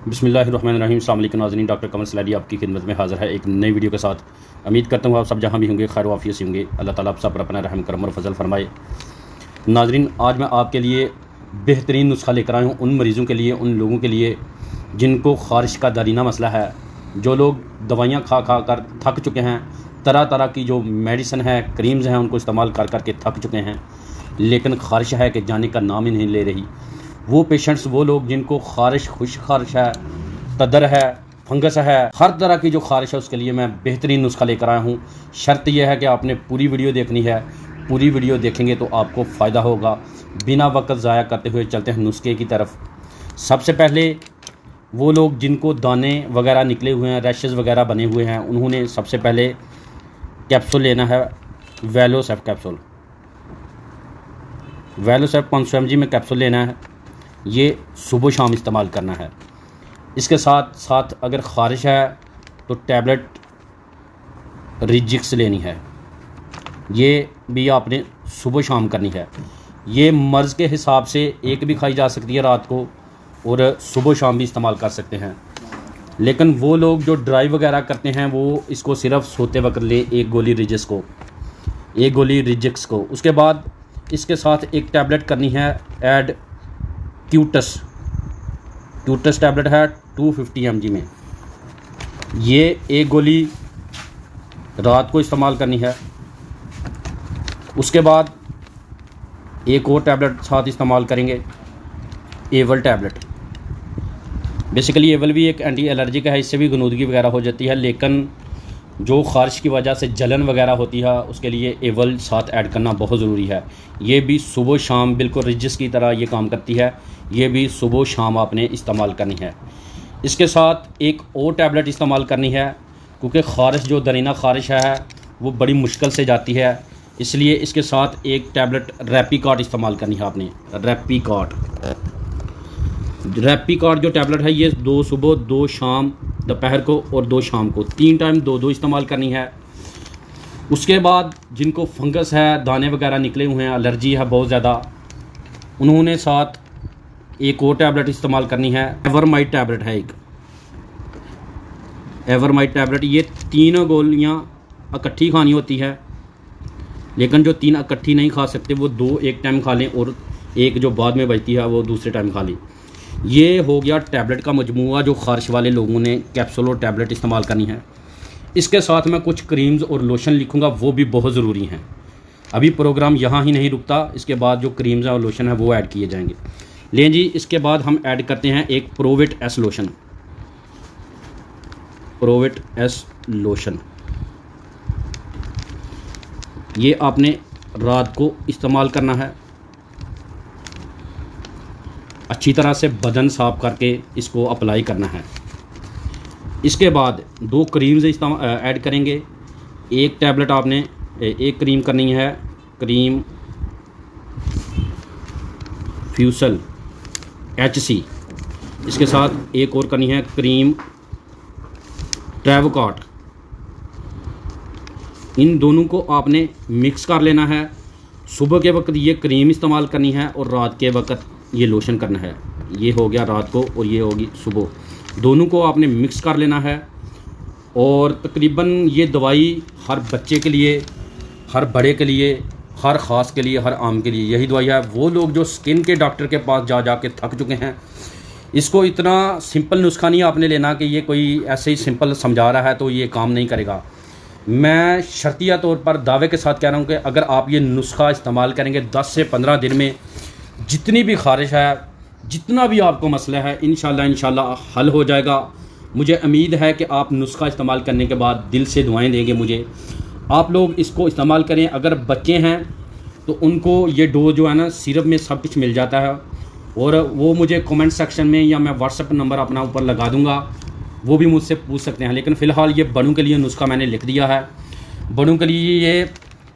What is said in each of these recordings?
बिस्मिल्लाहिर्रहमानिर्रहीम। अस्सलाम वालेकुम नाज़रीन, डॉक्टर कमर सलाडी आपकी खिदमत में हाज़िर है एक नई वीडियो के साथ। उम्मीद करता हूँ आप सब जहाँ भी होंगे खैर वाफियत से होंगे। अल्लाह ताला आप सब पर अपना रहम करम और फजल फरमाए। नाज़रीन, आज मैं आपके लिए बेहतरीन नुस्खा लेकर आया हूँ उन मरीज़ों के लिए, उन लोगों के लिए जिनको ख़ारिश का दरीना मसला है, जो लोग दवाइयाँ खा खा कर थक चुके हैं, तरह तरह की जो मेडिसिन है, क्रीम्स हैं, उनको इस्तेमाल कर कर के थक चुके हैं, लेकिन ख़ारिश है कि जाने का नाम ही नहीं ले रही। वो पेशेंट्स, वो लोग जिनको ख़ारिश, खुश ख़ारिश है, तदर है, फंगस है, हर तरह की जो ख़ारिश है उसके लिए मैं बेहतरीन नुस्खा लेकर आया हूँ। शर्त यह है कि आपने पूरी वीडियो देखनी है। पूरी वीडियो देखेंगे तो आपको फ़ायदा होगा। बिना वक्त ज़ाया करते हुए चलते हैं नुस्खे की तरफ। सबसे पहले वो लोग जिनको दाने वगैरह निकले हुए हैं, रैशेज़ वगैरह बने हुए हैं, उन्होंने सबसे पहले कैप्सूल लेना है, वेलोसेफ कैप्सूल। वेलोसेफ 500 mg में कैप्सूल लेना है। ये सुबह शाम इस्तेमाल करना है। इसके साथ साथ अगर ख़ारिश है तो टैबलेट रिजिक्स लेनी है। ये भी आपने सुबह शाम करनी है। ये मर्ज़ के हिसाब से एक भी खाई जा सकती है रात को, और सुबह शाम भी इस्तेमाल कर सकते हैं। लेकिन वो लोग जो ड्राइव वगैरह करते हैं वो इसको सिर्फ सोते वक्त ले, एक गोली रिजिक्स को। उसके बाद इसके साथ एक टैबलेट करनी है ऐड, क्यूटस टैबलेट है 250 mg में। ये एक गोली रात को इस्तेमाल करनी है। उसके बाद एक और टैबलेट साथ इस्तेमाल करेंगे, एवल टैबलेट। बेसिकली एवल भी एक एंटी एलर्जिक है, इससे भी गनूदगी वगैरह हो जाती है, लेकिन जो ख़ारिश की वजह से जलन वगैरह होती है उसके लिए एवल साथ ऐड करना बहुत ज़रूरी है। ये भी सुबह शाम बिल्कुल रिजिस की तरह ये काम करती है। ये भी सुबह शाम आपने इस्तेमाल करनी है। इसके साथ एक और टैबलेट इस्तेमाल करनी है, क्योंकि ख़ारिश, जो दरीना ख़ारिश है वो बड़ी मुश्किल से जाती है, इसलिए इसके साथ एक टैबलेट रैपीकॉट इस्तेमाल करनी है आपने। रैपीकॉट जो टैबलेट है, ये 2 सुबह, 2 शाम, दोपहर को और 2 शाम को, 3 टाइम 2-2 इस्तेमाल करनी है। उसके बाद जिनको फंगस है, दाने वगैरह निकले हुए हैं, एलर्जी है बहुत ज़्यादा, उन्होंने साथ एक और टैबलेट इस्तेमाल करनी है। एवरमाइट टैबलेट है एक, एवरमाइट टैबलेट। ये 3 गोलियाँ इकट्ठी खानी होती है, लेकिन जो 3 इकट्ठी नहीं खा सकते वो 2 एक टाइम खा लें, और एक जो बाद में बचती है वो दूसरे टाइम खा लें। ये हो गया टैबलेट का मजमूआ जो ख़ारिश वाले लोगों ने कैप्सूल और टैबलेट इस्तेमाल करनी है। इसके साथ मैं कुछ क्रीम्स और लोशन लिखूंगा, वो भी बहुत ज़रूरी हैं। अभी प्रोग्राम यहाँ ही नहीं रुकता, इसके बाद जो क्रीम्स और लोशन है वो ऐड किए जाएंगे। लें जी, इसके बाद हम ऐड करते हैं एक probit S lotion. Probit S lotion ये आपने रात को इस्तेमाल करना है। अच्छी तरह से बदन साफ करके इसको अप्लाई करना है। इसके बाद 2 क्रीम्स ऐड करेंगे। एक टैबलेट आपने, एक क्रीम करनी है, क्रीम फ्यूसल HC। इसके साथ एक और करनी है क्रीम ट्रेवकॉट। इन दोनों को आपने मिक्स कर लेना है। सुबह के वक्त ये क्रीम इस्तेमाल करनी है और रात के वक्त ये लोशन करना है। ये हो गया रात को और ये होगी सुबह। दोनों को आपने मिक्स कर लेना है। और तकरीबन ये दवाई हर बच्चे के लिए, हर बड़े के लिए, हर ख़ास के लिए, हर आम के लिए यही दवाई है। वो लोग जो स्किन के डॉक्टर के पास जा जा के थक चुके हैं, इसको इतना सिंपल नुस्खा नहीं आपने लेना कि ये कोई ऐसे ही सिंपल समझा रहा है तो ये काम नहीं करेगा। मैं शर्तिया तौर पर दावे के साथ कह रहा हूँ कि अगर आप ये नुस्खा इस्तेमाल करेंगे 10 से 15 दिन में जितनी भी ख़ारिश है, जितना भी आपको मसला है, इंशाल्लाह हल हो जाएगा। मुझे उम्मीद है कि आप नुस्खा इस्तेमाल करने के बाद दिल से दुआएं देंगे मुझे। आप लोग इसको इस्तेमाल करें। अगर बच्चे हैं तो उनको ये डोज जो है ना, सिरप में सब कुछ मिल जाता है, और वो मुझे कमेंट सेक्शन में या मैं व्हाट्सएप नंबर अपना ऊपर लगा दूंगा, वो भी मुझसे पूछ सकते हैं। लेकिन फ़िलहाल ये बड़ों के लिए नुस्खा मैंने लिख दिया है। बड़ों के लिए ये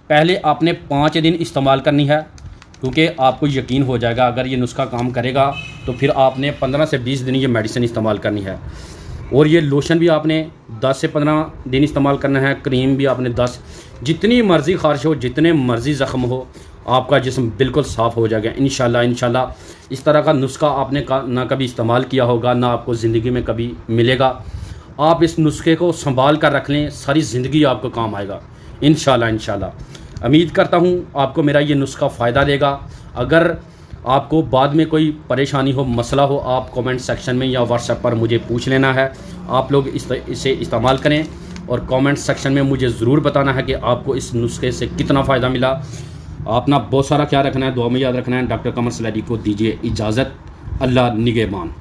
पहले आपने 5 दिन इस्तेमाल करनी है, क्योंकि आपको यकीन हो जाएगा अगर ये नुस्खा काम करेगा तो फिर आपने 15 से 20 दिन ये मेडिसिन इस्तेमाल करनी है। और ये लोशन भी आपने 10 से 15 दिन इस्तेमाल करना है। क्रीम भी आपने 10, जितनी मर्ज़ी ख़ारिश हो, जितने मर्ज़ी ज़ख्म हो, आपका जिस्म बिल्कुल साफ़ हो जाएगा इंशाल्लाह। इस तरह का नुस्खा आपने ना कभी इस्तेमाल किया होगा, ना आपको ज़िंदगी में कभी मिलेगा। आप इस नुस्खे को संभाल कर रख लें, सारी ज़िंदगी आपको काम आएगा इंशाल्लाह। उम्मीद करता हूँ आपको मेरा ये नुस्खा फ़ायदा देगा। अगर आपको बाद में कोई परेशानी हो, मसला हो, आप कमेंट सेक्शन में या व्हाट्सएप पर मुझे पूछ लेना है। आप लोग इसे इस्तेमाल करें और कमेंट सेक्शन में मुझे ज़रूर बताना है कि आपको इस नुस्खे से कितना फ़ायदा मिला। अपना बहुत सारा ख्याल रखना है, दुआ में याद रखना है। डॉक्टर कमर सलैडी को दीजिए इजाज़त। अल्लाह निगहबान।